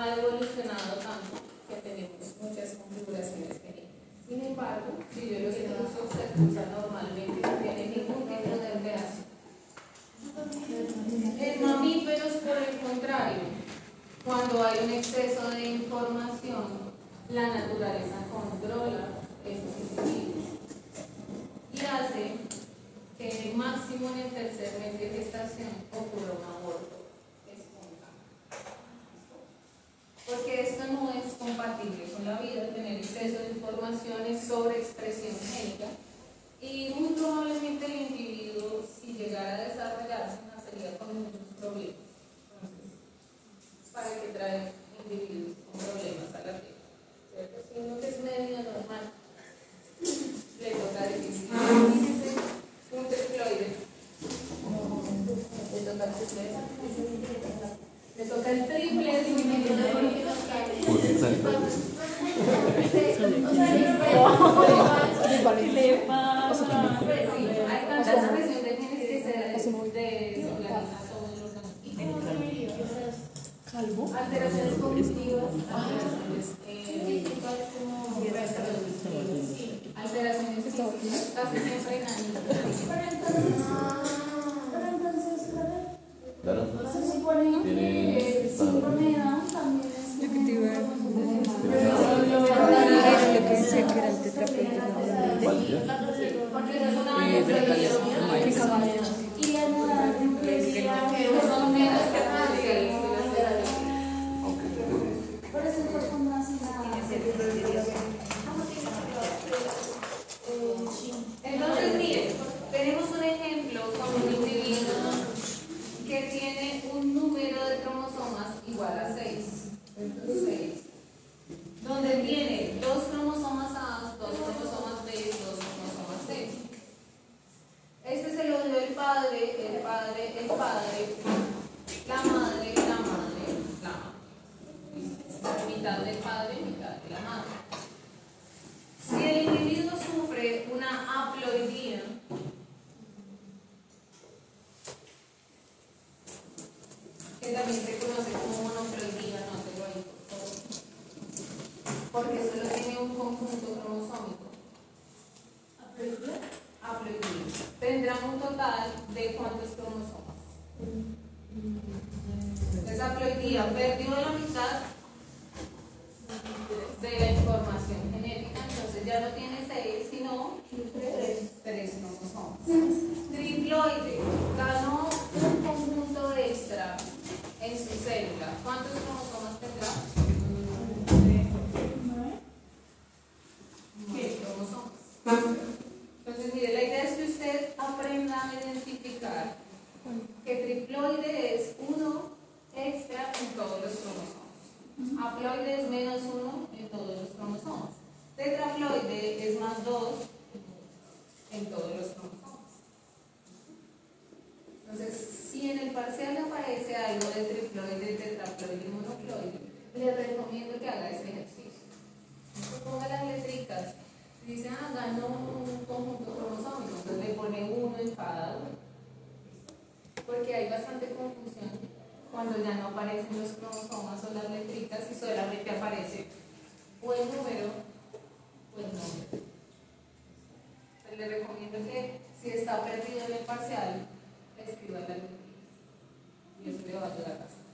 ha evolucionado tanto que tenemos muchas configuraciones genéticas. Sin embargo, si yo los uso, se usa normalmente no tiene ningún tipo de alteración. En mamíferos, por el contrario, cuando hay un exceso de información, la naturaleza controla esos individuos y hace que máximo en el tercer mes de gestación ocurra un aborto espontáneo. Porque esto no es compatible con la vida, tener exceso de informaciones sobre expresión génica, y muy probablemente el individuo, si llegara a desarrollarse, nacería con muchos problemas. Entonces, ¿para qué traer individuos con problemas a la tierra? ¿Cierto? Si uno que es medio normal, le toca difícil. Imagínense un triploide. Le toca el triple. Le toca el triple de hay tanta expresión de genes que se desorganiza todo el organismo. ¿Calvo? Alteraciones cognitivas, alteraciones físicas, casi siempre Pero entonces, claro, se supone que el síndrome de Down también es Lo que te iba a lo que decía que era el tetrapléjico porque es una y la neuralgia son menos que por eso el cuerpo no hace nada. Entonces, miren, tenemos un ejemplo con un individuo que tiene un número de cromosomas igual a 6. Entonces, 6. Donde tiene 2 cromosomas A, 2 cromosomas B, 2 cromosomas C. Este se lo dio el padre, la madre, la madre. Mitad del padre, mitad de la madre. Si el individuo sufre una haploidía, que también se conoce como monoploidía, no te lo ahí, porque solo tiene un conjunto cromosómico. Haploidía. Tendrá un total de ¿cuántos cromosomas? Esa haploidía perdió la mitad de la información genética, entonces ya no tiene 6, sino 3 cromosomas. Triploide ganó un conjunto extra en su célula. ¿Cuántos cromosomas tendrá? 10 cromosomas. Entonces, mire, la idea es que usted aprenda a identificar que triploide es 1 extra en todos los cromosomas. Haploide es menos 1 en todos los cromosomas. Tetraploide es más 2 en todos los cromosomas. Entonces, si en el parcial aparece algo de triploide, tetraploide y monoploide, le recomiendo que haga este ejercicio. Ponga las letricas. Dice, ganó un conjunto cromosómico, entonces le pone 1 en cada uno. Porque hay bastante confusión cuando ya no aparecen los cromosomas o las letricas y solamente aparece o el número o el nombre. Entonces le recomiendo que si está perdido en el parcial, escriba las letricas y eso le va a ayudar bastante.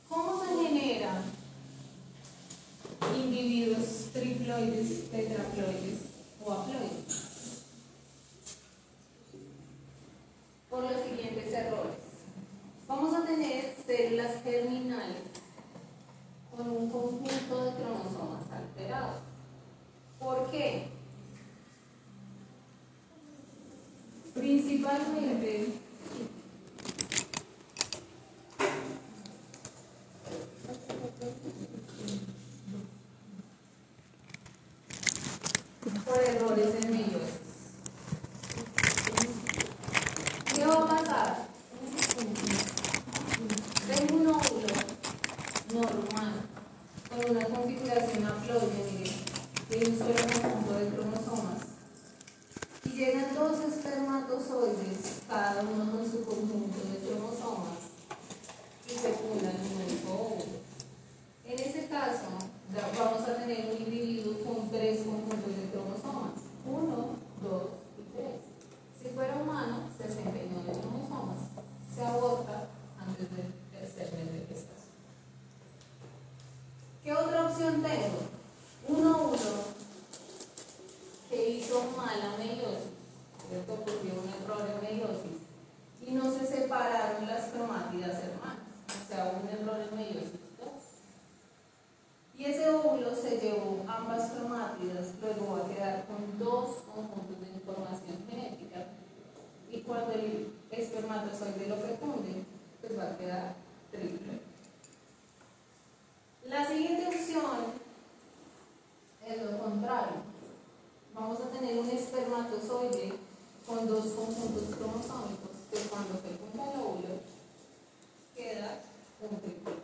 ¿Cómo se generan individuos triploides, tetraploides o haploides? Por los siguientes errores. Vamos a tener células germinales con un conjunto de cromosomas alterados. ¿Por qué? Principalmente por errores en meiosis. ¿Qué va a pasar? Tengo un óvulo normal con una configuración haploide, miren, de un solo conjunto de espermatozoide lo fecunde, pues va a quedar triple. La siguiente opción es lo contrario. Vamos a tener un espermatozoide con dos conjuntos cromosómicos que cuando fecunda el óvulo queda un triple.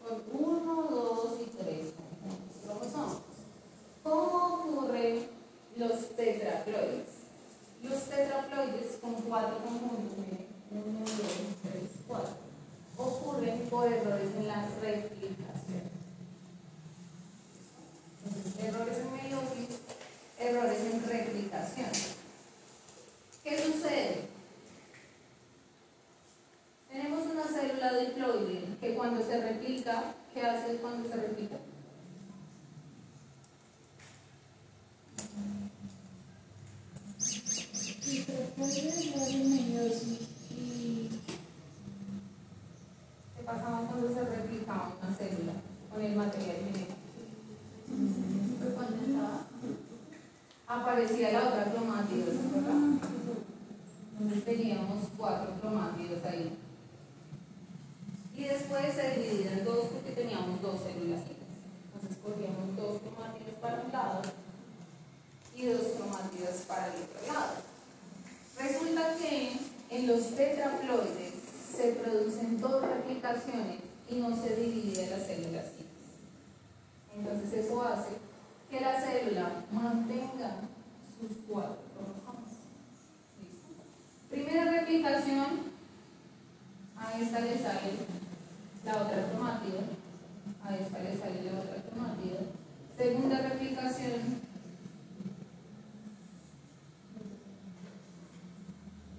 Con 1, 2 y 3 conjuntos cromosómicos. ¿Cómo ocurren los tetraploides? Los tetraploides con 4 conjuntos, miren, 1, 2, 3, 4, ocurren por errores en la replicación. Entonces, errores en meiosis, errores en replicación. ¿Qué sucede? Tenemos una célula diploide que cuando se replica, ¿qué hace cuando se replica? ¿Qué pasaba cuando se replicaba una célula con el material genético? Aparecía la otra cromátido, ¿se acuerdan? Entonces teníamos 4 cromátidos ahí. Y después se dividía en 2 porque teníamos 2 células. Entonces cogíamos 2 cromátidos para un lado y 2 cromátidos para el otro lado. Resulta que en los tetraploides se producen 2 replicaciones y no se divide las células hijas. Entonces eso hace que la célula mantenga sus 4 cromosomas. Primera replicación, a esta le sale la otra cromátido, a esta le sale la otra cromátido. Segunda replicación,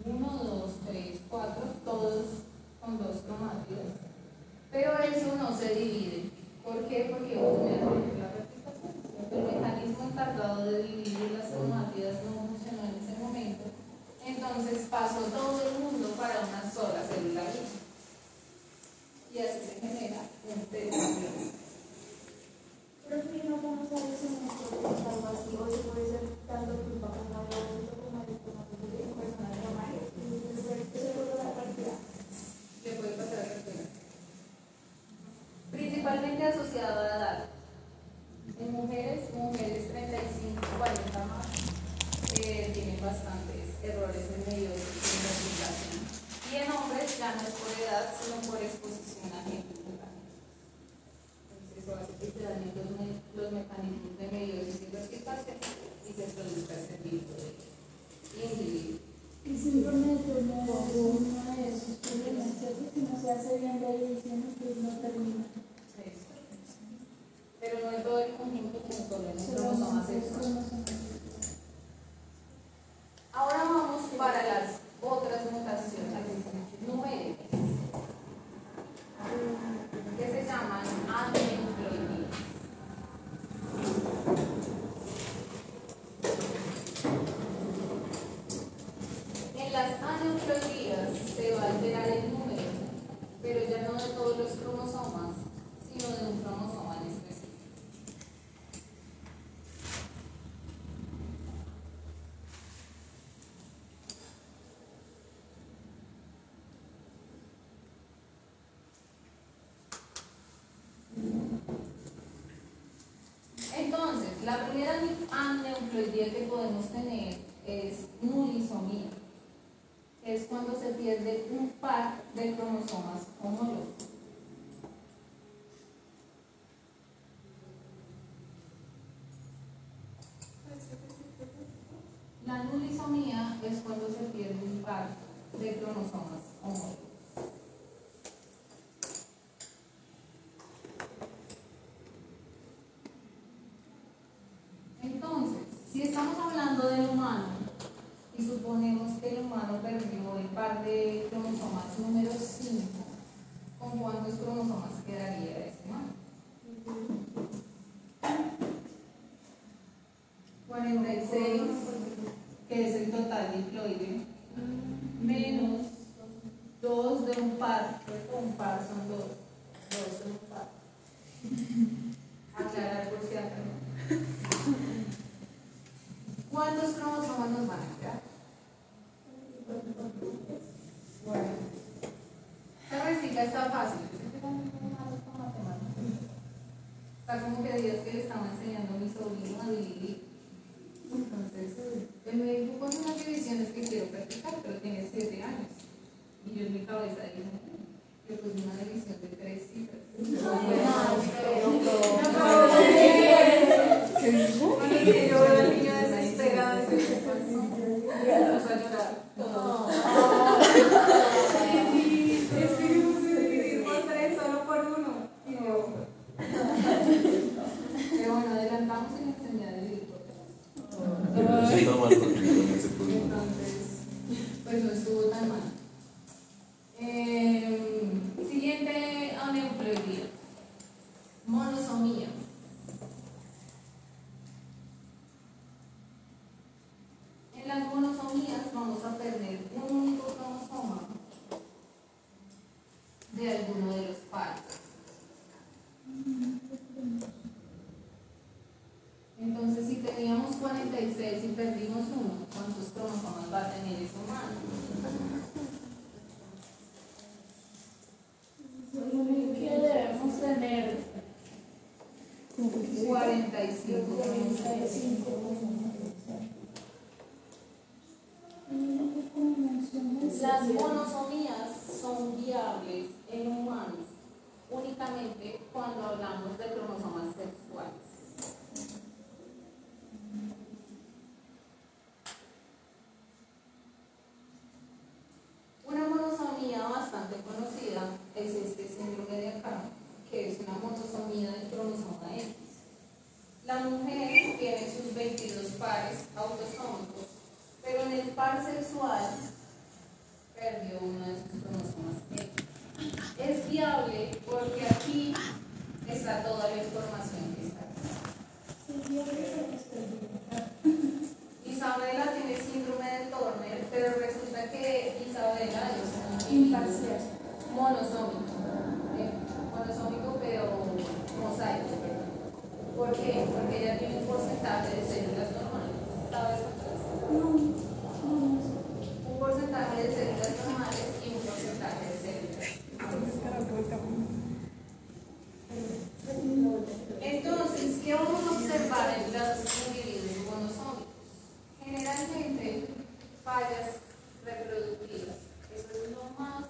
1, 2, 3, 4, todos con 2 cromátidos. Pero eso no se divide. ¿Por qué? Porque hubo un error en la replicación. El mecanismo encargado de dividir las cromátidas no funcionó en ese momento. Entonces pasó todo el mundo para una sola célula hija. Y así se genera un tetraploide. Pero si no vamos a decir algo así, o se puede ser tanto culpa como el óvulo como el espermatozoide en personas normales, y después se vuelve la partida. Le puede pasar a cualquiera. Principalmente asociado a la edad. En mujeres 35, 40 más, tienen bastantes errores en meiosis y en replicación. Y en hombres ya no es por edad, sino por exposición a agentes mutagénicos. Entonces eso hace que se dañen los mecanismos de meiosis y replicación y se produzca este tipo de individuo. Y simplemente uno de esos problemas, ¿cierto? Si no se hace bien de ahí diciendo que no termina. Pero no en todo el conjunto, sino solo en el cromosoma sexual. Ahora vamos para las otras mutaciones numéricas, que se llaman aneuploidías. En las aneuploidías se va a alterar el número, pero ya no de todos los cromosomas, sino de un cromosoma en específico. Entonces, la primera aneuploidía que podemos tener es nulisomía, que es cuando se pierde un par de cromosomas homólogos. La nulisomía es cuando se pierde un par de cromosomas homólogos. Entonces, si estamos hablando del humano y suponemos que el humano perdió el par de cromosomas número 5, ¿con cuántos cromosomas quedaría este humano? 46, que es el total diploide, menos 2 de un par, un par son 2 de un par. Aclarar por si acaso. ¿Cuántos cromosomas nos van a quedar? está fácil. Está como que días que le estaba enseñando a mi sobrino a dividir. Entonces, él me dijo, pon unas divisiones que quiero practicar, pero tiene 7 años. Y yo en mi cabeza dije, le puse una división de 3 cifras. ¿Qué dijo? Cuando que yo veo al niño desesperado, se me puso a llorar. Es que yo puse dividir por 3 solo por 1. Y yo, pero bueno, adelantamos y le enseñé a dividir por 3. Me siento mal contigo en ese punto. Entonces, pues no estuvo tan mal. Siguiente aneuploidía. Monosomía. En las monosomías vamos a perder un único cromosoma de alguno de los pares. Entonces, si teníamos 46 y perdimos uno, ¿cuántos cromosomas va a tener ese humano? ¿Qué debemos tener? 45 Las monosomías son viables en humanos únicamente cuando hablamos de cromosomas sexuales. Una monosomía bastante conocida es este síndrome de acá, que es una monosomía del cromosoma X. La mujer tiene sus 22 pares autosómicos, pero en el par sexual perdió uno de sus cromosomas X. Es viable porque aquí está toda la información que está aquí. Isabela tiene síndrome de Turner, pero resulta que Isabela es un Imparcial. monosómico, pero mosaico. ¿Por qué? Porque ella tiene un porcentaje de células normales. ¿Sabes cuánto es? Un porcentaje de células normales y un porcentaje de células. Entonces, ¿qué vamos a observar en los individuos monosómicos? Generalmente, fallas reproductivas. Eso es lo más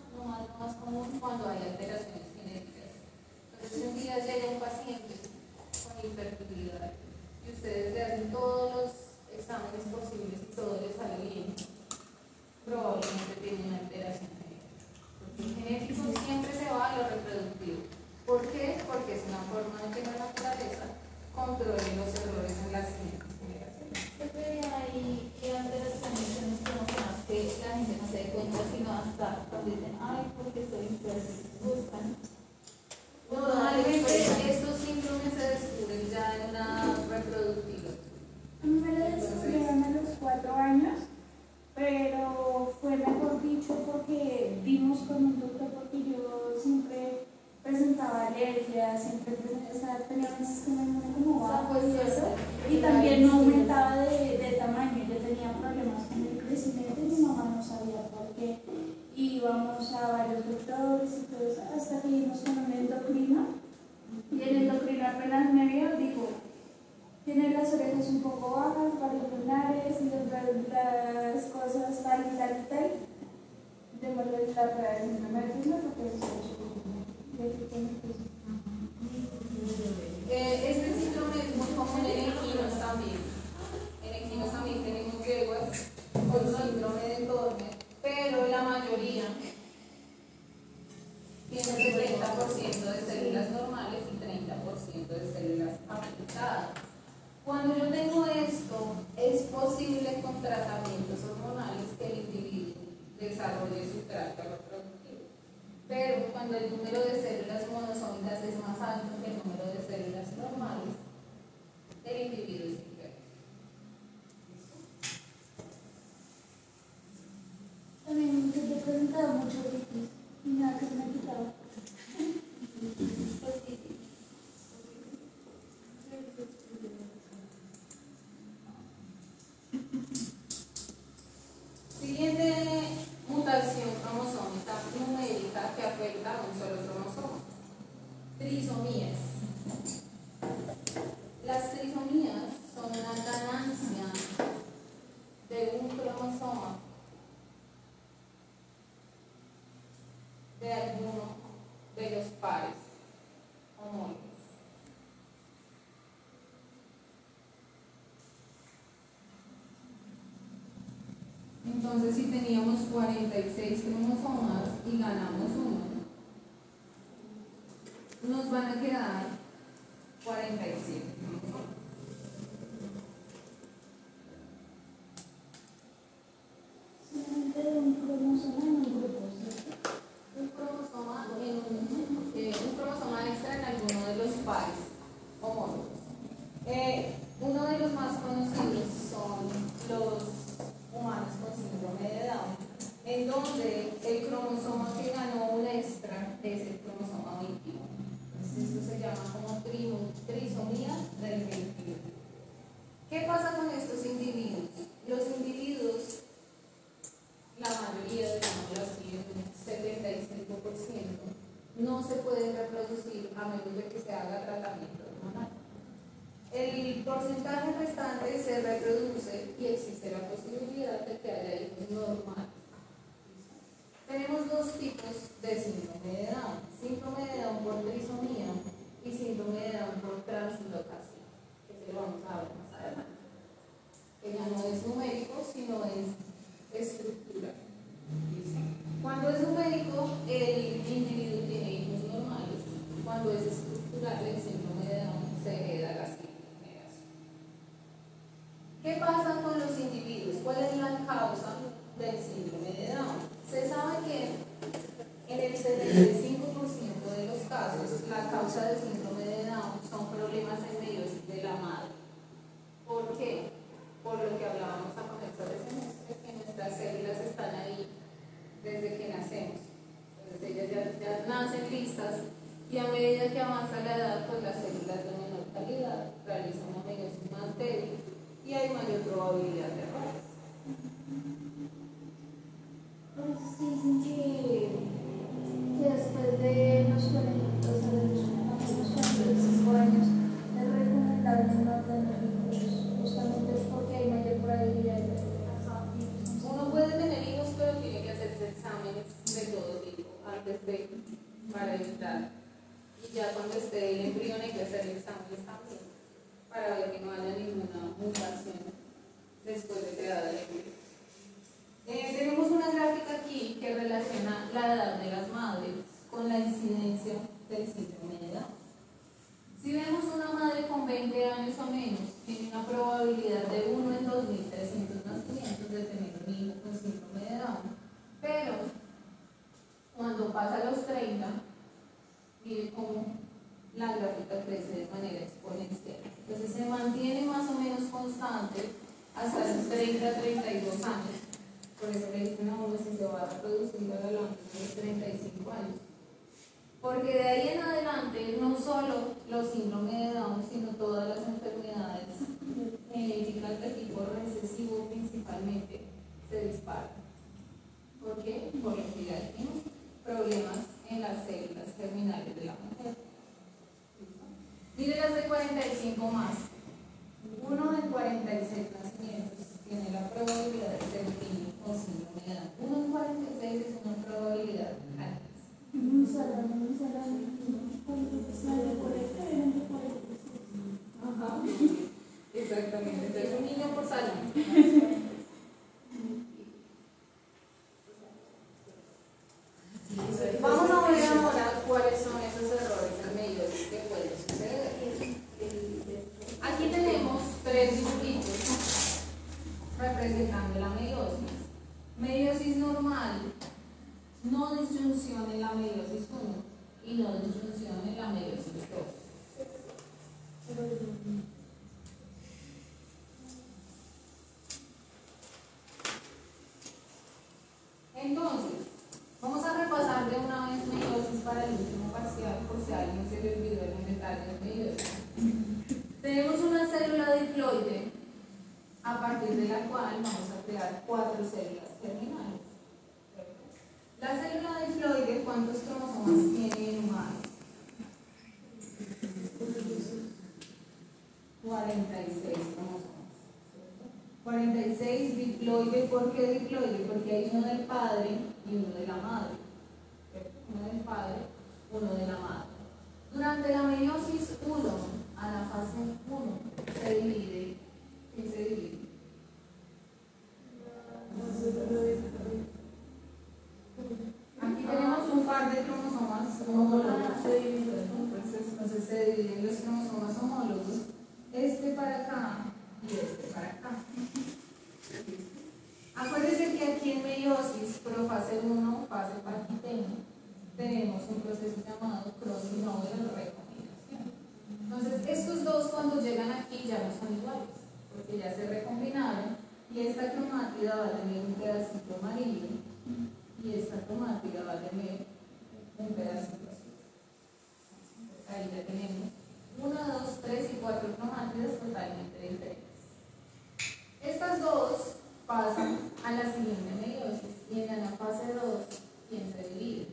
común cuando hay alteraciones genéticas. Entonces, un día llega un paciente con infertilidad y ustedes le hacen todos los exámenes posibles y todo les sale bien, probablemente tiene una alteración genética. Porque el genético siempre se va a lo reproductivo. ¿Por qué? Porque es una forma de que la naturaleza controle los errores en las siguientes generaciones. Hay alteraciones en los cromosomas que la gente no se dé cuenta, sino hasta cuando dicen, ay, porque estoy infértil, buscan. Normalmente estos síndromes se descubren ya en la reproductiva. A mí me lo descubrieron a los 4 años, pero fue mejor dicho porque vimos con un doctor, porque yo siempre presentaba alergias, tenía un sistema inmune como bajo y eso, y también no aumentaba de tamaño. Yo tenía problemas con el crecimiento y mi mamá no sabía por qué. Íbamos a varios doctores y todo eso, hasta que íbamos con un endocrino, y el endocrino apenas me vio, dijo, tiene las orejas un poco bajas, varios lunares, las cosas tal y tal y tal. Démosle la prueba de síndrome de Turner porque es Este síndrome es muy común en equinos también. En equinos también tenemos yeguas con síndrome de Turner, pero la mayoría tiene 70% de células normales y 30% de células afectadas. Cuando yo tengo esto, es posible con tratamientos hormonales que el individuo desarrolle su tracto reproductivo. Pero cuando el número de células monosómicas es más alto que el número de células normales, el individuo es infértil. También yo presentaba mucho otitis y nada que se me quitaba. Siguiente mutación cromosómica numérica que afecta a un solo trisomías. Las trisomías son una ganancia de un cromosoma de alguno de los pares homólogos. Entonces, si teníamos 46 cromosomas y ganamos uno, nos van a quedar 47 cromosomas. Solamente de un cromosoma en un grupo, ¿cierto? Un cromosoma extra en alguno de los pares homólogos. Uno de los más conocidos son los humanos con síndrome de Down, en donde el cromosoma que ganó un extra es el cromosoma 21. Entonces esto se llama como trisomía del 21. ¿Qué pasa con estos individuos? Los individuos, la mayoría, digámoslo así, un 75%, no se pueden reproducir a menos de que se haga tratamiento hormonal. El porcentaje restante se reproduce y existe la posibilidad de que haya hijos normales. Tenemos dos tipos de síndrome de Down: síndrome de Down por trisomía y síndrome de Down por translocación, que se lo vamos a ver más adelante, que ya no es numérico, sino es estructural. Cuando es numérico, el individuo tiene hijos normales. Cuando es estructural, el síndrome de Down se hereda a la siguiente generación. ¿Qué pasa con los individuos? ¿Cuál es la causa del síndrome de Down? Se sabe que en el 75% de los casos, la causa del síndrome de Down son problemas en meiosis de la madre. ¿Por qué? Por lo que hablábamos a comienzo del semestre, que nuestras células están ahí desde que nacemos. Entonces ellas ya nacen listas y a medida que avanza la edad, pues las células de menor calidad realizan una meiosis más débil y hay mayor probabilidad de errores. Por eso sí dicen que después de los 40, o sea, de los 45 años, es recomendable no tener hijos, justamente es porque hay mayor probabilidad de Uno puede tener hijos, pero tiene que hacerse exámenes de todo tipo antes de, para evitar. Y ya cuando esté el embrión hay que hacer exámenes también para ver que no haya ninguna mutación después de crear el embrión. Tenemos una gráfica aquí que relaciona la edad de las madres con la incidencia del síndrome de Down. Si vemos una madre con 20 años o menos, tiene una probabilidad de 1 en 2.300 nacimientos de tener un hijo con síndrome de Down. Pero cuando pasa a los 30, mire cómo la gráfica crece de manera exponencial. Entonces se mantiene más o menos constante hasta los 30-32 años. Por eso le dicen a uno si se va a reproducir adelante de los 35 años. Porque de ahí en adelante, no solo los síndromes de Down, sino todas las enfermedades genéticas de tipo recesivo principalmente se disparan. ¿Por qué? Por lo que ya dijimos, problemas en las células germinales de la mujer. Mire las de 45 más. Uno de 46 nacimientos tiene la probabilidad de ser niño con síndrome de Down. Uno en 46 es una probabilidad alta. un salón, sale por este, por este. Ajá. Exactamente. Entonces, un niño por salón. Vamos a ver ahora cuáles son esos errores en meiosis que pueden suceder. Aquí tenemos tres dibujitos representando la meiosis. Meiosis normal, no disyunción en la meiosis 1 y no disyunción en la meiosis 2. Entonces, vamos a repasar de una vez meiosis para el último parcial, por si a alguien se le olvidó en detalle de meiosis. Tenemos una célula diploide, a partir de la cual vamos a crear 4 células terminales. La célula diploide, ¿cuántos cromosomas tiene en humanos? diploide. ¿Por qué diploide? Porque hay uno del padre y uno de la madre. Uno del padre, uno de la madre. Durante la meiosis 1, anafase 1, se divide. ¿Qué se divide? Aquí tenemos un par de cromosomas homólogos. Entonces se dividen los cromosomas homólogos, este para acá y este para acá. Acuérdense que aquí en meiosis, profase 1, fase Purkinje, tenemos un proceso llamado crossing over o recombinación. Entonces, estos dos cuando llegan aquí ya no son iguales, porque ya se recombinaron y esta cromátida va a tener un pedacito amarillo y esta cromátida va a tener un pedacito azul. Ahí ya tenemos 1, 2, 3 y 4 cromátidas totalmente diferentes. Estas dos pasan a la siguiente meiosis y en anafase 2, ¿quién se divide?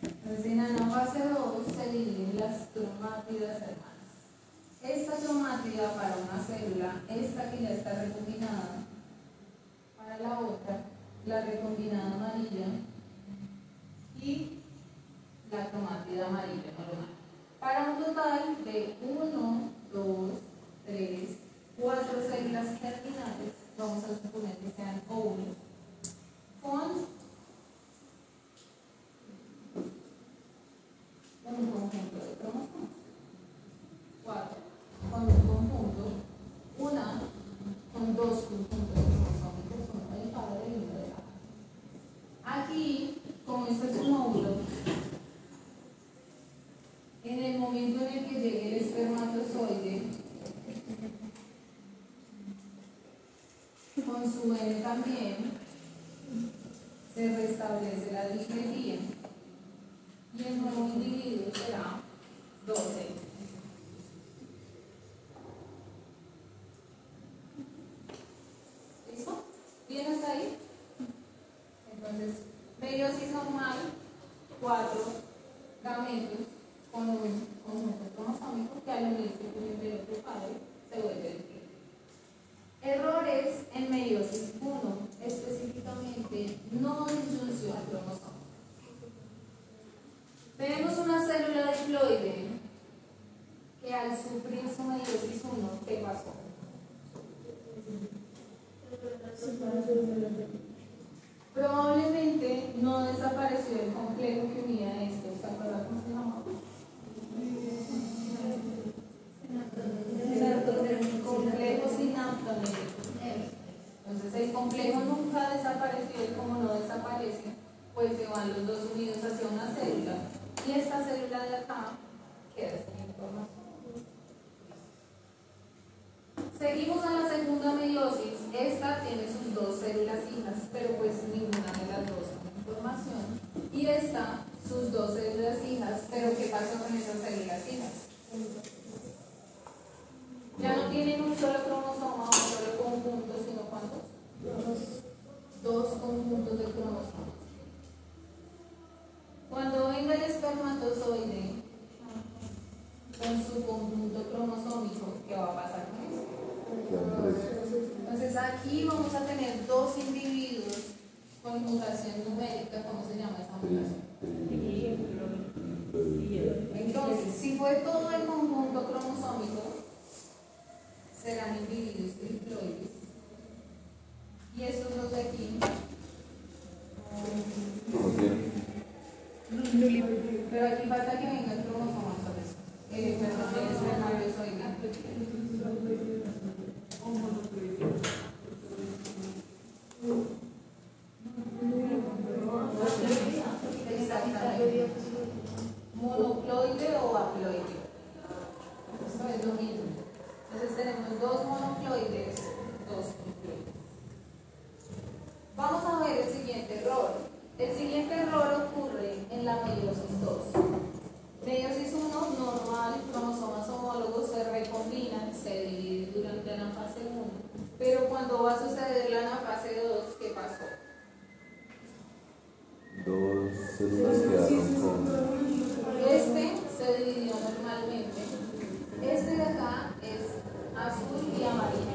Entonces en anafase 2 se dividen las cromátidas hermanas. Esta cromátida para una célula, esta que ya está recombinada, para la otra, la recombinada amarilla y la cromátida amarilla normal. Para un total de 1, 2, 3, 4 células germinales, vamos a suponer que sean óvulos, con un conjunto de cromosomas. 4, con un conjunto, una con dos conjuntos de cromosómicos, uno del padre y uno de la madre. Aquí, como este es un óvulo, en el momento en el que llegue el espermatozoide, con su N también, se restablece la dismetría y el nuevo individuo será 12. ¿Listo? ¿Bien hasta ahí? Entonces, meiosis normal, 4 gametos con un conjunto cromosómico que al unirse con el del otro padre se vuelve el triple. Errores en meiosis 1, específicamente no disyunción cromosómica. Tenemos una célula diploide que al sufrir su meiosis 1, ¿qué pasó? Probablemente no desapareció el complejo que unía esto. ¿Se acuerdan cómo se llamaba? Complejo sinaptonérico. Entonces el complejo nunca desapareció y como no desaparece, pues se van los dos unidos hacia una célula y esta célula de acá queda sin información. Seguimos a la segunda meiosis. Esta tiene sus dos células hijas, pero pues ninguna de las dos con información. Y esta, sus dos células hijas, pero ¿qué pasó con esas células hijas? Ya no tienen un solo cromosoma, un solo conjunto, sino ¿cuántos? Dos conjuntos de cromosomas. Cuando venga el espermatozoide con su conjunto cromosómico, ¿qué va a pasar con eso? Entonces aquí vamos a tener dos individuos con mutación numérica. ¿Cómo se llama esa mutación? Entonces, si fue todo el conjunto cromosómico, serán individuos triploides. Y estos dos de aquí, pero aquí falta que venga el cromosoma, entonces. Perdón, el espermatozoide. Exactamente. Monoploide o haploide. Esto es lo mismo. Entonces tenemos dos monoploides, dos triploides. Vamos a ver el siguiente error. El siguiente error ocurre en la meiosis 2. Meiosis 1, normal, cromosomas homólogos se recombinan, se dividen durante la fase 1. Pero cuando va a suceder la fase 2, ¿qué pasó? Dos células quedaron con... Este se dividió normalmente. Este de acá es azul y amarillo.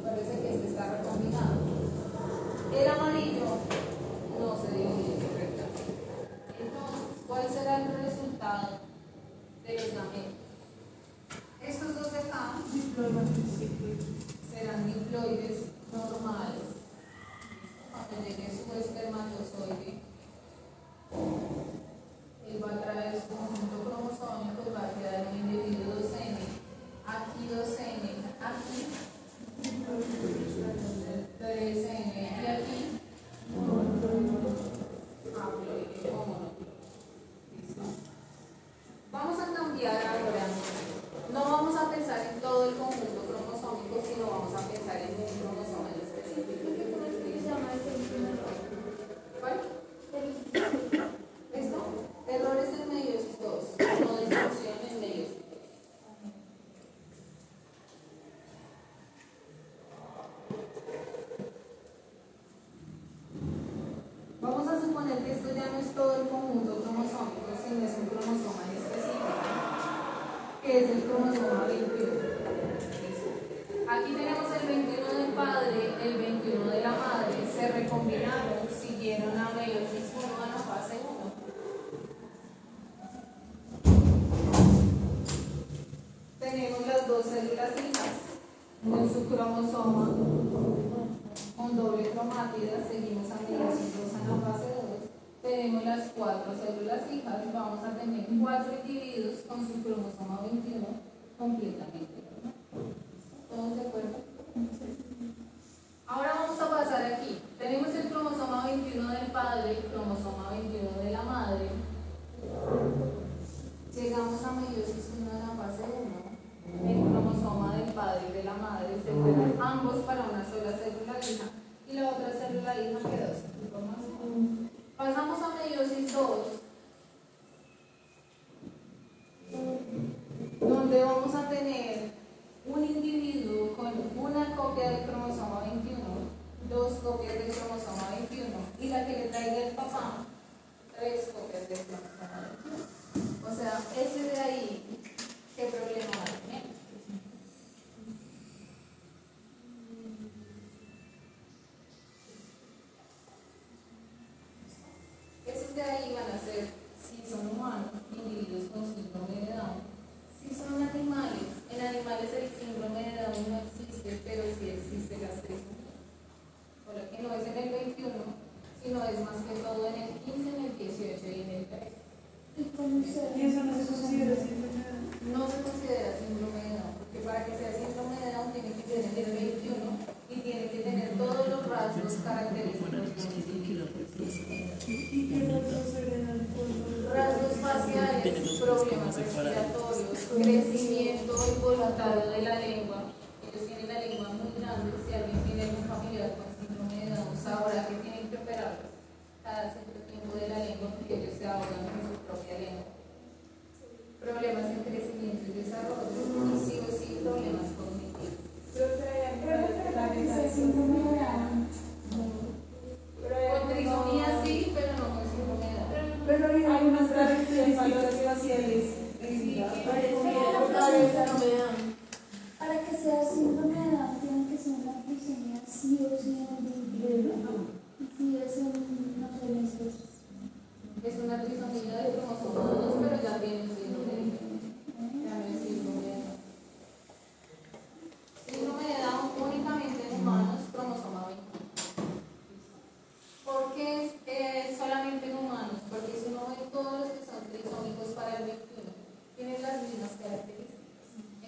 Parece que este está recombinado. El amarillo no se divide correctamente. Entonces, ¿cuál será el resultado de los gametos? Estos dos de acá serán diploides normales. Cuando llegue su espermatozoide, él va a traer su conjunto cromosómico y va a quedar un individuo 2N, aquí 2N, aquí 3N y aquí haploide o monóploide. ¿Listo? Vamos a cambiar ahora. No vamos a pensar en todo el conjunto cromosómico, sino vamos a pensar en un cromosoma en específico. ¿Cuál? ¿Esto? Errores en meiosis 2, no disfunción en meiosis 2. Vamos a suponer que esto ya no es todo el conjunto cromosómico, sino es un cromosoma en específico, que es el cromosoma 21. Aquí tenemos el 21 del padre, el 21 de la madre, se recombinaron, siguieron a meiosis 1 a la fase 1. Tenemos las dos células hijas con su cromosoma con doble cromátida, seguimos a meiosis 2 a la fase 2. Tenemos las 4 células hijas, vamos a tener 4 individuos con su cromosoma 21 completamente. ¿Todos de acuerdo? Ahora vamos a pasar aquí. Tenemos el cromosoma 21 del padre, el cromosoma 21 de la madre. Llegamos a meiosis 1 a la fase 1. El cromosoma del padre y de la madre se fueron ambos para una sola célula hija y la otra célula hija quedó sin cromosoma. Pasamos a meiosis 2, donde vamos a tener un individuo con una copia del cromosoma 21, 2 copias del cromosoma 21 y la que le traiga el papá, 3 copias del cromosoma 21. O sea, ese de ahí, ¿qué problema hay? Esos de ahí van a ser, si son humanos, individuos con síndrome de Down. Si son animales, en animales el síndrome de Down no existe, pero sí existe las trisomías. Por lo que no es en el 21, sino es más que todo en el 15, en el 18 y en el 13. ¿Y eso no se considera síndrome de Down? No se considera síndrome de Down, porque para que sea síndrome de Down tiene que tener el 21 y tiene que tener todos los rasgos característicos de un individuo. ¿Y qué rasgos se ven al fondo? Rasgos faciales, problemas respiratorios, crecimiento involuntario de la lengua. Ellos tienen la lengua muy grande. Si alguien tiene algún familiar con síndrome de Down, sabrá que tienen que operarlos cada cierto tiempo de la lengua porque ellos se ahogan con su propia lengua. Problemas en crecimiento y desarrollo, y sí o sí problemas cognitivos. Con trisomía sí, pero no con síndrome de Down. Pero hay algunas características faciales. Para que sea síndrome de Down, tiene que ser una trisomía sí o sí en el individuo. Y si es en, no sé, en estos. Es una trisomía de cromosoma 2, pero ya tiene síndrome de Down. Ya no es síndrome de Down. Síndrome de Down únicamente en humanos, cromosoma 21. ¿Por qué solamente en humanos? Porque si uno ve todos los que son trisómicos para el 21, tienen las mismas características.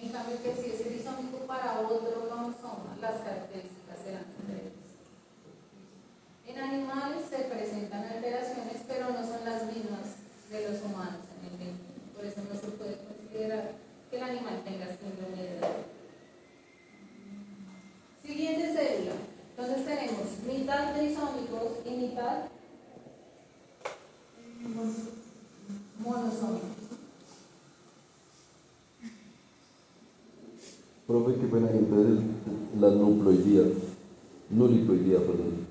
En cambio, que si es trisómico para otro cromosoma, las características serán diferentes. En animales se presentan alteraciones, pero no son las mismas de los humanos en el 21. Por eso no se puede considerar que el animal tenga síndrome de Down. Siguiente célula. Entonces tenemos mitad trisómicos y mitad monosómicos. Profe, qué pena, entonces la nucleoidía, perdón,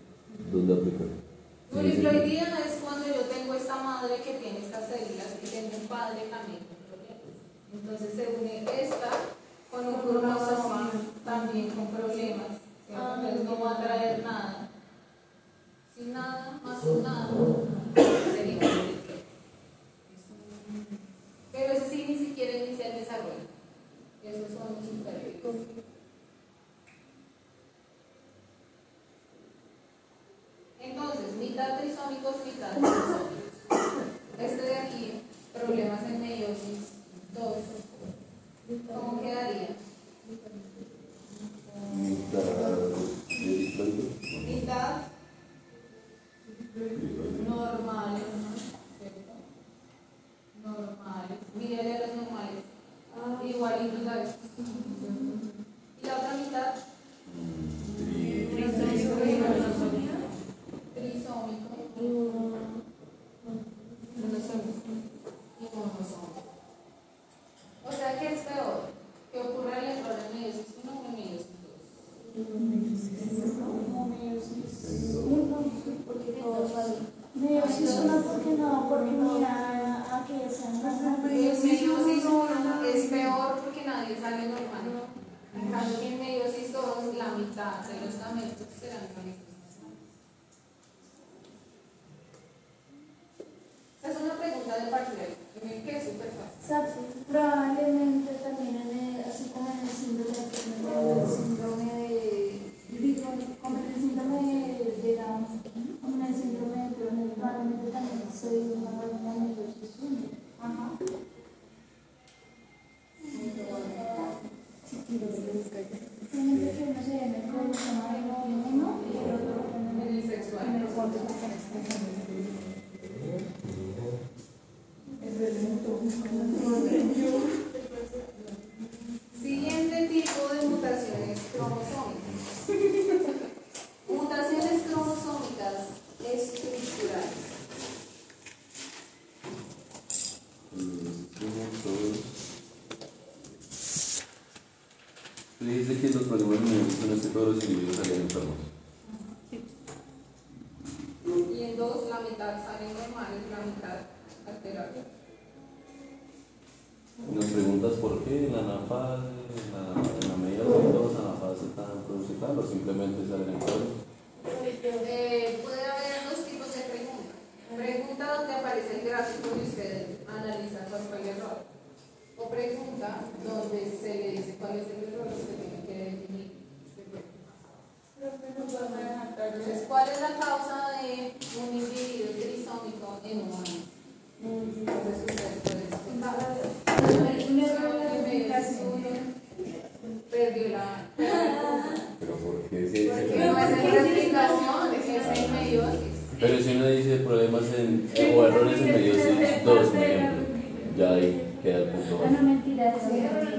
¿dónde aplica? Nucleoidía es cuando yo tengo esta madre que tiene estas células y tengo un padre también con problemas. Entonces se une esta con un cromosoma también con problemas. Entonces no va a traer nada. Sin nada, más un nada, sería un triplo. Pero eso sí ni siquiera inicia el desarrollo. Esos son los interviews. Entonces, mitad trisómicos, mitad trisómicos. Este de aquí, problemas en meiosis 2. ¿Cómo quedaría? Mitad de diploide. Mitad normales, ¿no? ¿Cierto? Normales. Mira ya los normales. Igualitos a estos. Y la otra mitad, trisómico y monosómico. O sea, ¿qué es peor? Que ocurra el error en meiosis 1 o en meiosis 2. Porque todos valen. Meiosis una porque no, porque mira a que sean Meiosis 1 es peor porque nadie sale normal. En cambio, en meiosis 2, la mitad de los gametos serán gametos. Esa es una pregunta de parcial, que es súper fácil. Exacto. Probablemente también así como en el síndrome como en el síndrome de Down, como en el síndrome de Turner, probablemente también se dio una buena meiosis 1. Ajá. Tiene que uno se ve en el cromosoma de 1 y el otro En el sexual. en el cuarto. Siguiente tipo de mutaciones cromosómicas. Mutaciones cromosómicas estructurales. Tú dijiste que los problemas de meiosis son que todos los individuos salían enfermos. Y en 2, la mitad salen normales, la mitad alteradas. Nos preguntas por qué en la anafase, en la medida de todos anafase están produciendo o simplemente salen enfermos. Puede haber dos tipos de preguntas. Pregunta donde aparece el gráfico y usted analiza cuál fue el error. O pregunta donde se le dice cuál es el error que se tiene que definir. Entonces, ¿cuál es la causa de un individuo trisómico en humanos? Entonces, usted puede explicar. Un error de la aplicación. Perdió la. Pero ¿por qué si dice Porque no es en replicación, es en meiosis. Pero si uno dice problemas o errores en meiosis 2, por ejemplo, ya ahí queda el punto. No, mentira, sí.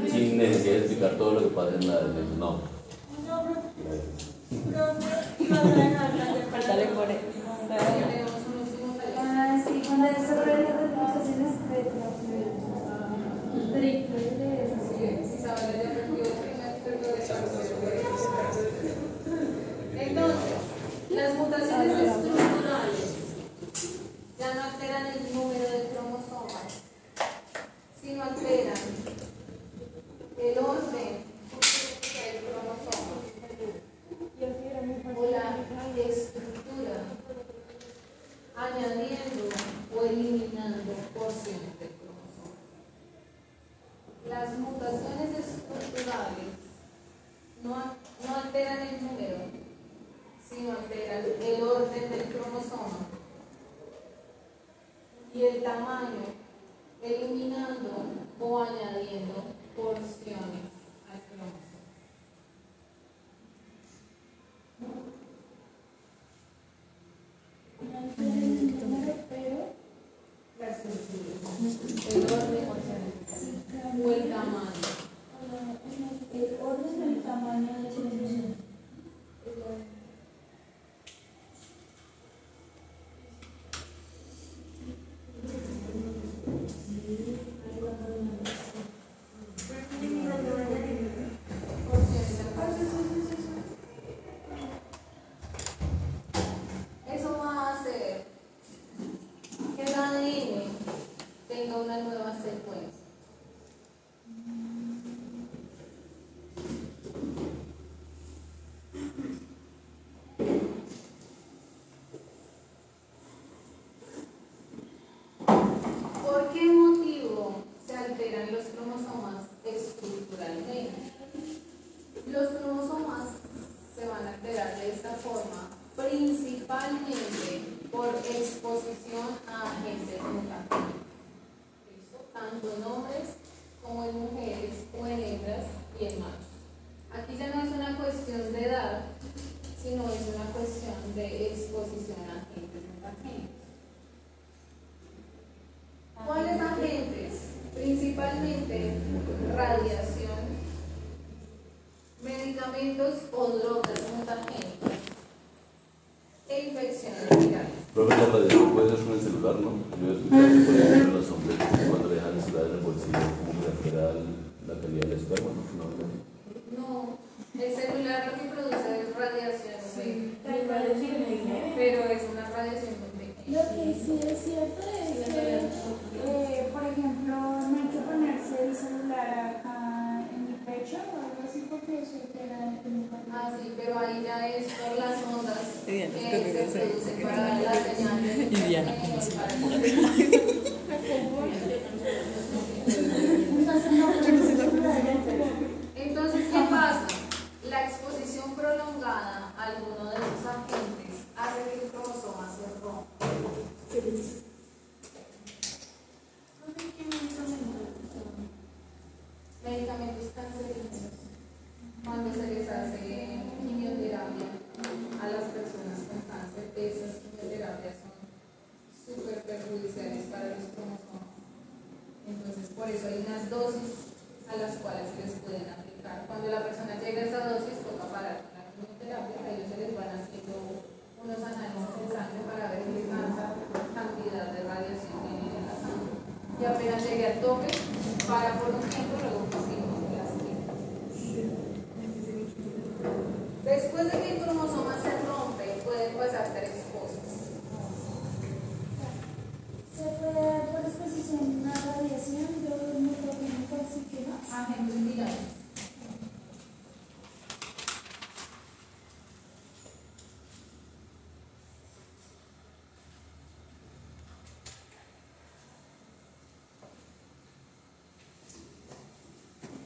Sin necesidad de explicar todo lo que pasa en la de no. Dale por él. Tenemos un último taller. Ah, sí, cuando desarrolla las replicaciones triples. Isabel ya perdió el primer turno de parcial. Entonces, las mutaciones estructurales ya no alteran el número de cromosomas, sino alteran el orden del cromosoma o la estructura, añadiendo o eliminando porciones del cromosoma. Las mutaciones estructurales no alteran el número, sino alteran el orden del cromosoma y el tamaño, eliminando o añadiendo porciones al cromosoma. Pero La estructura, el orden o el tamaño. el orden y el tamaño de la expresión. exposición a agentes mutagénicos. ¿Listo? Tanto en hombres como en mujeres o en hembras y en machos. Aquí ya no es una cuestión de edad, sino es una cuestión de exposición a agentes mutagénicos. ¿Cuáles agentes? Principalmente radiación, medicamentos o drogas mutagénicas e infecciones virales. Profe, la radiación puede ser con el celular, ¿no? Yo he escuchado que, por ejemplo, los hombres cuando le dejan el celular en el bolsillo, como que altera la calidad del esperma, ¿no? No, el celular lo que produce es radiación, Sí, pero es una radiación muy pequeña. Lo que sí es cierto es que, por ejemplo, no hay que ponerse el celular acá en mi pecho o algo así porque eso altera el Ah, sí, pero ahí ya es por las ondas que Diana, se producen para la señal de Y Diana, Entonces no ponemos el celular en el pecho. Entonces, ¿qué pasa? La exposición prolongada a alguno de esos agentes hace que el cromosoma se rompa. Medicamentos cancerígenos. Cuando se les hace quimioterapia a las personas con cáncer, esas quimioterapias son súper perjudiciales para los cromosomas. Entonces, por eso hay unas dosis a las cuales se les pueden aplicar. Cuando la persona llega a esa dosis, toca parar con la quimioterapia, a ellos se les van haciendo unos análisis en sangre para ver qué tanta cantidad de radiación tienen en la sangre. Y apenas llegue al tope, para por un tiempo, luego continuamos con las quimios. Después de que el cromosoma se rompe, pueden pasar tres cosas. Se puede dar por exposición a radiación de un mutagénico, así que no. Agentes virales.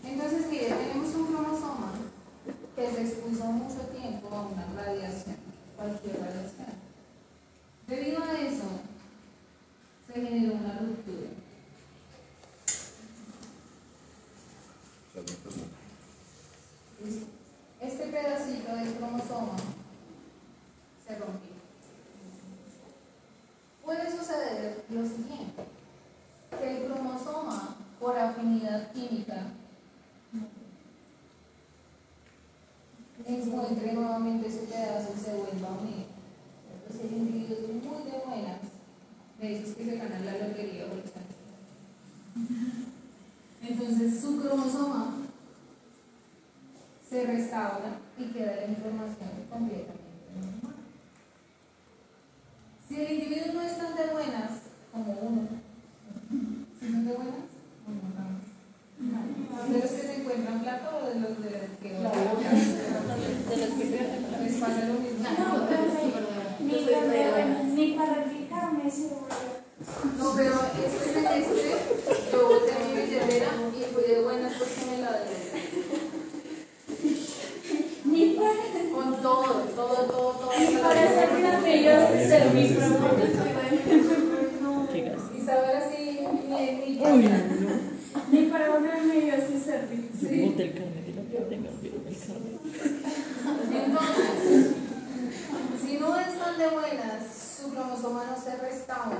Entonces, mire, tenemos un cromosoma que se expuso mucho tiempo a una radiación, cualquier radiación. Debido a eso, se generó una ruptura. Este pedacito del cromosoma se rompió. Puede suceder lo siguiente, que el cromosoma, por afinidad química, encuentre nuevamente su pedazo y se vuelva a unir. Entonces el individuo es muy de buenas, de esos que se ganan la lotería o el chancho. Entonces su cromosoma se restaura y queda la información completamente normal. Si el individuo no es tan de buenas como uno, ¿sí son de buenas? Uno no. ¿De los que se encuentran plata o de los que les pasa lo mismo? Ni para explicarme eso. No, pero este semestre yo boté mi billetera y fui de buenas porque me la dieron. Ni para. Con todo. Ni para ser maravilloso ser mi propio. Qué gas. Y saber así, ni Uy, Ni para volverme yo así servir. Sí. Boté el carnet y la plata y me olvidó el carnet. Entonces, si no están de buenas, su cromosoma no se restaura,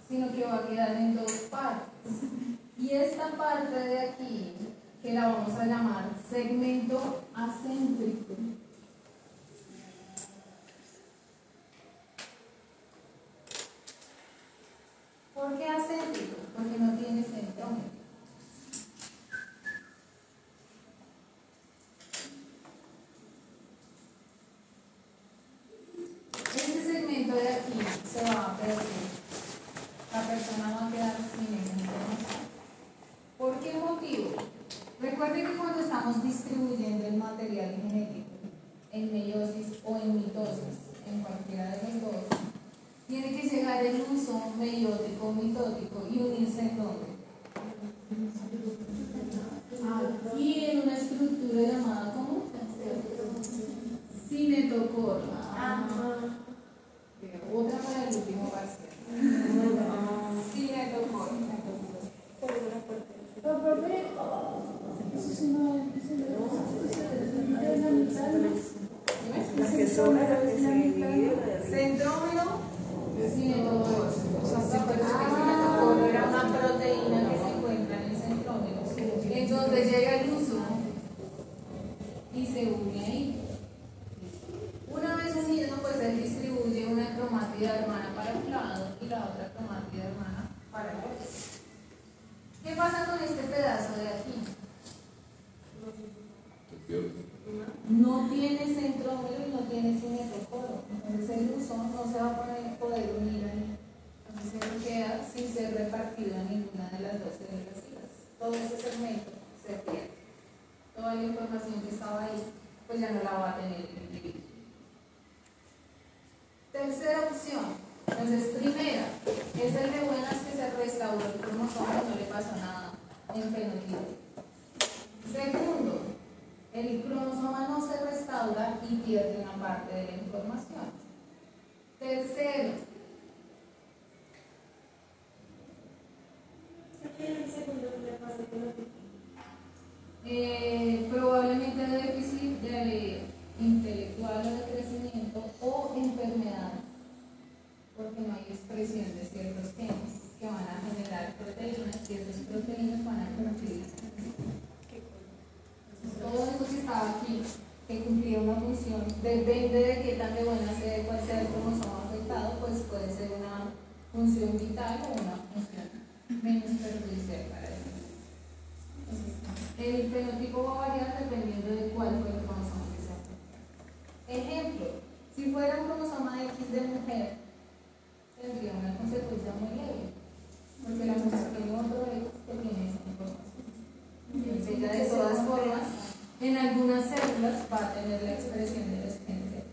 sino que va a quedar en dos partes. Y esta parte de aquí, que la vamos a llamar segmento acéntrico. ¿Por qué acéntrico? Porque no tiene centrómero. Este segmento de aquí se va a perder. La persona va a quedar sin esa información. ¿Por qué motivo? Recuerden que cuando estamos distribuyendo el material genético en meiosis o en mitosis, en cualquiera de los dos, tiene que llegar el uso meiótico o mitótico y unirse en dónde? Aquí en una estructura llamada ¿cómo? Cinetocorda. Otra para el último parcial. para el otro. ¿Qué pasa con este pedazo de aquí? No tiene centrómero y no tiene simetocoro. Entonces el buzón no se va a poder unir ahí. Entonces se queda sin ser repartido en ninguna de las dos células. Todo ese segmento se pierde. Toda la información que estaba ahí, pues ya no la va a tener el individuo. Tercera opción. Entonces, primera, es el de buenas que se restauró el cromosoma y no le pasó nada en fenotipo. Segundo, el cromosoma no se restaura y pierde una parte de la información. Tercero, probablemente déficit intelectual o de crecimiento o enfermedad, porque no hay expresión de ciertos genes que van a generar proteínas y esas proteínas van a cumplir. Todo eso que estaba aquí, que cumplía una función, depende de qué tan de buena sea, cuál sea el cromosoma afectado, pues puede ser una función vital o una función menos perjudicial para el El fenotipo va a variar dependiendo de cuál fue el cromosoma que se afectó. Ejemplo, si fuera un cromosoma X de mujer, tendría una consecuencia muy leve, porque la mujer tiene otro X que tiene esa información. Entonces ella de todas formas, en algunas células va a tener la expresión de los genes.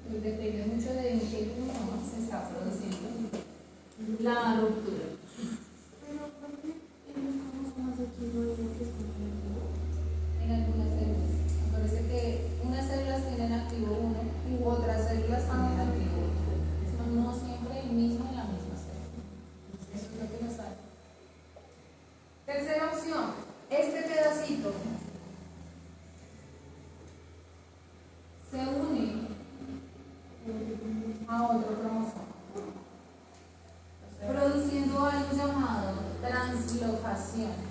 Entonces depende mucho de en qué cromosoma se está produciendo la ruptura. En algunas células. Parece que unas células tienen activo 1 y otras células tienen activo 2. Son no siempre el mismo en la misma célula. Eso es lo que nos sale. Tercera opción. Este pedacito se une a otro cromosoma, produciendo algo llamado translocación.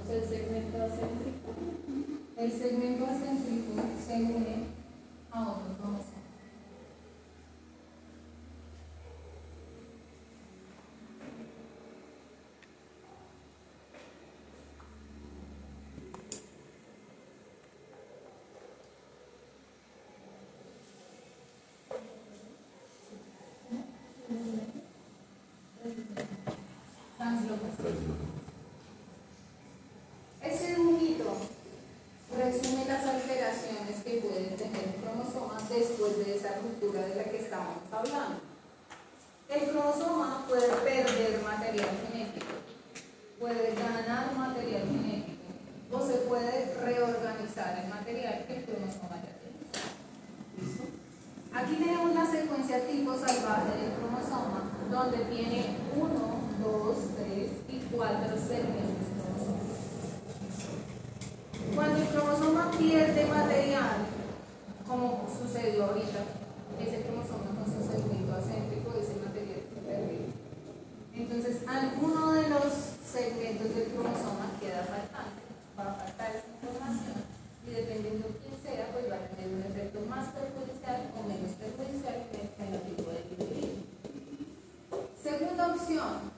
El segmento acéntrico. El segmento acéntrico se une a otro cromosoma. Translocación. Este dibujito resume las alteraciones que pueden tener el cromosoma después de esa ruptura de la que estábamos hablando. El cromosoma puede perder material genético, puede ganar material genético o se puede reorganizar el material que el cromosoma ya tiene. ¿Listo? Aquí tenemos la secuencia tipo salvaje del cromosoma, donde tiene 1, 2, 3 y 4 segmentos cromosomas. Cuando el cromosoma pierde material, como sucedió ahorita, ese cromosoma con su segmento acéntrico, ese material se perdió. Entonces, alguno de los segmentos del cromosoma queda faltante. Va a faltar esa información y dependiendo de quién sea, pues va a tener un efecto más perjudicial o menos perjudicial que el fenotipo del individuo. Segunda opción,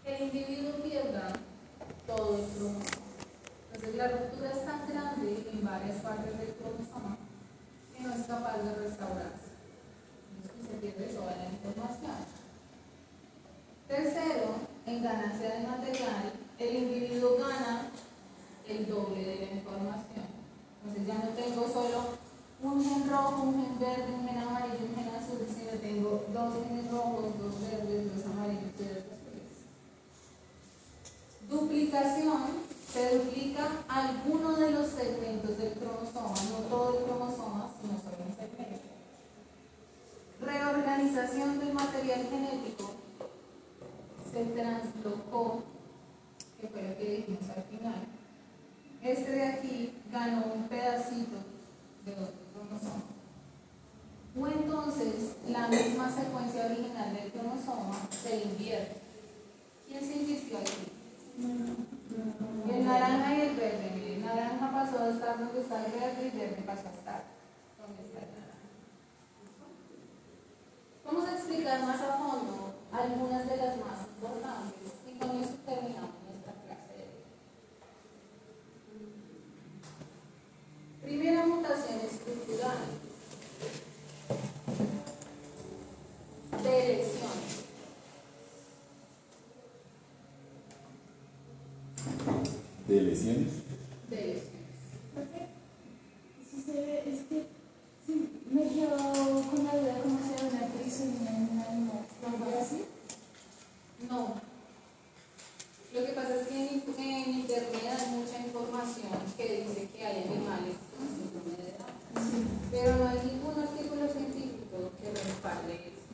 el individuo pierda todo el cromosoma. Entonces la ruptura es tan grande en varias partes del cromosoma que no es capaz de restaurarse. Entonces se pierde toda la información. Tercero, en ganancia de material, el individuo gana el doble de la información. Entonces ya no tengo solo un gen rojo, un gen verde, un gen amarillo, un gen azul, sino tengo dos genes rojos, dos verdes, dos amarillos y dos azules. Duplicación. Se duplica alguno de los segmentos del cromosoma, no todo el cromosoma, sino solo un segmento. Reorganización del material genético. Se translocó, que fue lo que dijimos al final. Este de aquí ganó un pedacito de otro cromosoma. O entonces la misma secuencia original del cromosoma se invierte. ¿Quién se invirtió aquí? El naranja y el verde. El naranja pasó a estar donde está el verde y el verde pasó a estar donde está el naranja. Vamos a explicar más a fondo ¿De lesiones? de lesiones. Sí, es que sí, me quedo con la duda cómo se da una trisomía en un animal. ¿No fue así? No. Lo que pasa es que en internet hay mucha información que dice que hay animales con síndrome de Down. Pero no hay ningún artículo científico que respalde eso.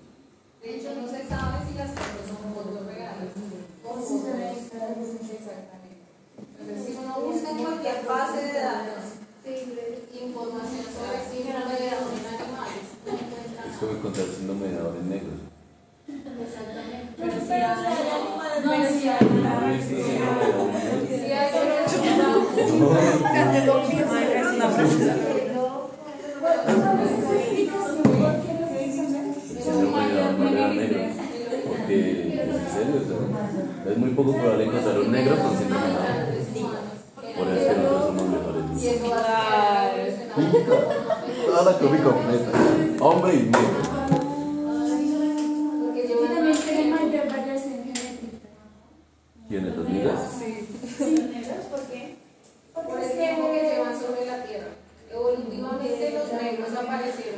De hecho, no se sabe si las cosas son fotos reales o Sí, fotos. se ve, claro. Exactamente. Entonces, si uno busca en cualquier base de datos información sobre síndrome de Down en animales, no encuentra Es como nada. encontrar síndrome de Down en negros. Exactamente. Pero Pero si si hay hay animales No, sí, hay ¿No una he visto síndrome de Down en negros? si hay Es una pregunta. Síndrome de Down no le da negro. Porque, en serio, o sea, es muy poco probable encontrar un negro con síndrome de Down. Por eso es que nosotros somos mejores. Y eso va a ser Toda la copia completa. Hombre y negro. porque Y llevan también tiene mayor variación genética. ¿Quiénes los negros? Sí, negros, ¿por qué? por el tiempo que llevan sobre la Tierra. Evolutivamente los negros aparecieron